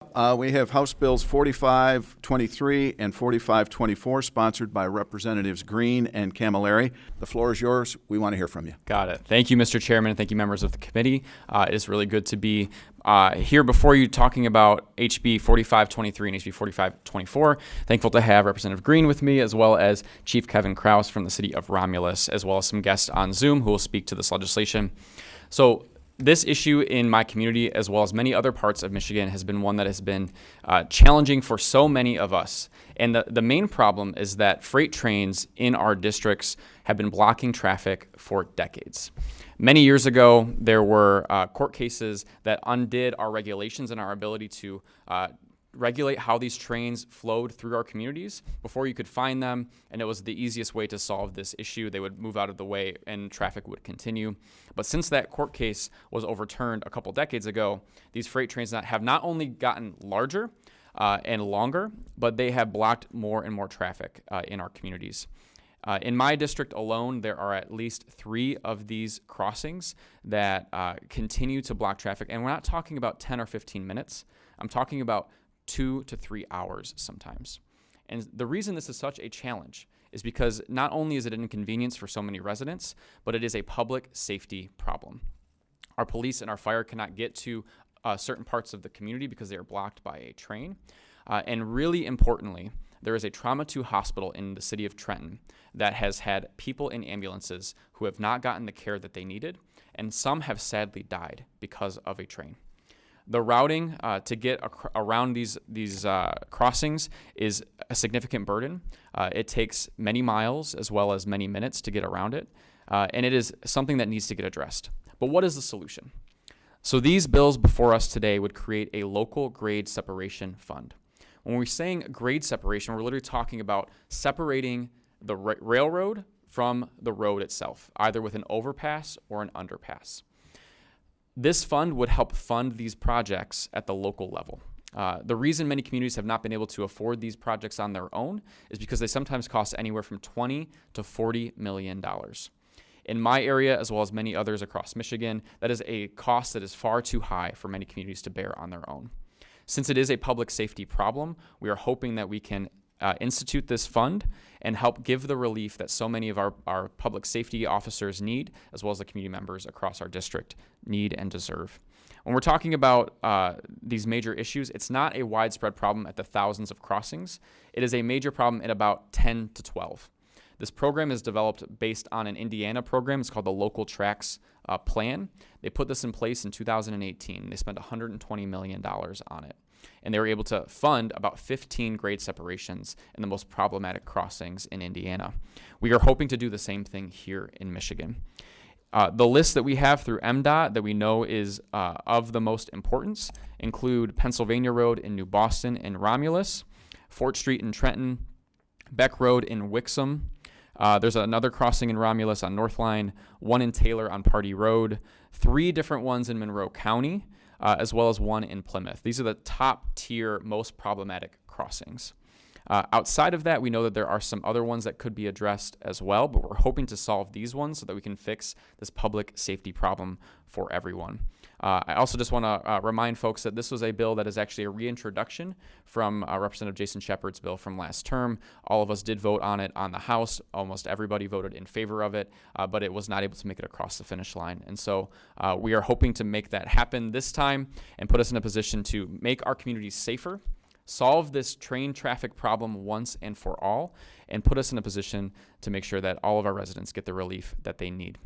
We have House Bills 4523 and 4524, sponsored by Representatives Green and Camilleri. The floor is yours. We want to hear from you. Got it. Thank you, Mr. Chairman, and thank you, members of the committee. It is really good to be here before you talking about HB 4523 and HB 4524. Thankful to have Representative Green with me, as well as Chief Kevin Kraus from the city of Romulus, as well as some guests on Zoom who will speak to this legislation. So this issue in my community, as well as many other parts of Michigan, has been one that has been challenging for so many of us. And the main problem is that freight trains in our districts have been blocking traffic for decades. Many years ago, there were court cases that undid our regulations and our ability to regulate how these trains flowed through our communities before you could find them, and it was the easiest way to solve this issue. They would move out of the way and traffic would continue. But since that court case was overturned a couple decades ago, these freight trains have not only gotten larger and longer, but they have blocked more and more traffic in our communities. In my district alone, there are at least 3 of these crossings that continue to block traffic, and we're not talking about 10 or 15 minutes. I'm talking about 2 to 3 hours sometimes. And the reason this is such a challenge is because not only is it an inconvenience for so many residents, but it is a public safety problem. Our police and our fire cannot get to certain parts of the community because they are blocked by a train. And really importantly, there is a Trauma 2 hospital in the city of Trenton that has had people in ambulances who have not gotten the care that they needed, and some have sadly died because of a train. The routing to get around these crossings is a significant burden. It takes many miles as well as many minutes to get around it, and it is something that needs to get addressed. But what is the solution? So these bills before us today would create a local grade separation fund. When we're saying grade separation, we're literally talking about separating the railroad from the road itself, either with an overpass or an underpass. This fund would help fund these projects at the local level. The reason many communities have not been able to afford these projects on their own is because they sometimes cost anywhere from $20 to $40 million. In my area, as well as many others across Michigan, that is a cost that is far too high for many communities to bear on their own. Since it is a public safety problem, we are hoping that we can institute this fund and help give the relief that so many of our public safety officers need, as well as the community members across our district need and deserve. When we're talking about these major issues, it's not a widespread problem at the thousands of crossings. It is a major problem at about 10 to 12. This program is developed based on an Indiana program. It's called the Local Tracks Plan. They put this in place in 2018. They spent $120 million on it. And they were able to fund about 15 grade separations in the most problematic crossings in Indiana. We are hoping to do the same thing here in Michigan. The list that we have through MDOT that we know is of the most importance include Pennsylvania Road in New Boston and Romulus, Fort Street in Trenton, Beck Road in Wixom. There's another crossing in Romulus on North Line, one in Taylor on Party Road, 3 different ones in Monroe County, as well as one in Plymouth. These are the top tier, most problematic crossings. Outside of that, we know that there are some other ones that could be addressed as well, but we're hoping to solve these ones so that we can fix this public safety problem for everyone. I also just want to remind folks that this was a bill that is actually a reintroduction from Representative Jason Shepard's bill from last term. All of us did vote on it on the House. Almost everybody voted in favor of it, but it was not able to make it across the finish line. And so we are hoping to make that happen this time and put us in a position to make our communities safer, solve this train traffic problem once and for all, and put us in a position to make sure that all of our residents get the relief that they need.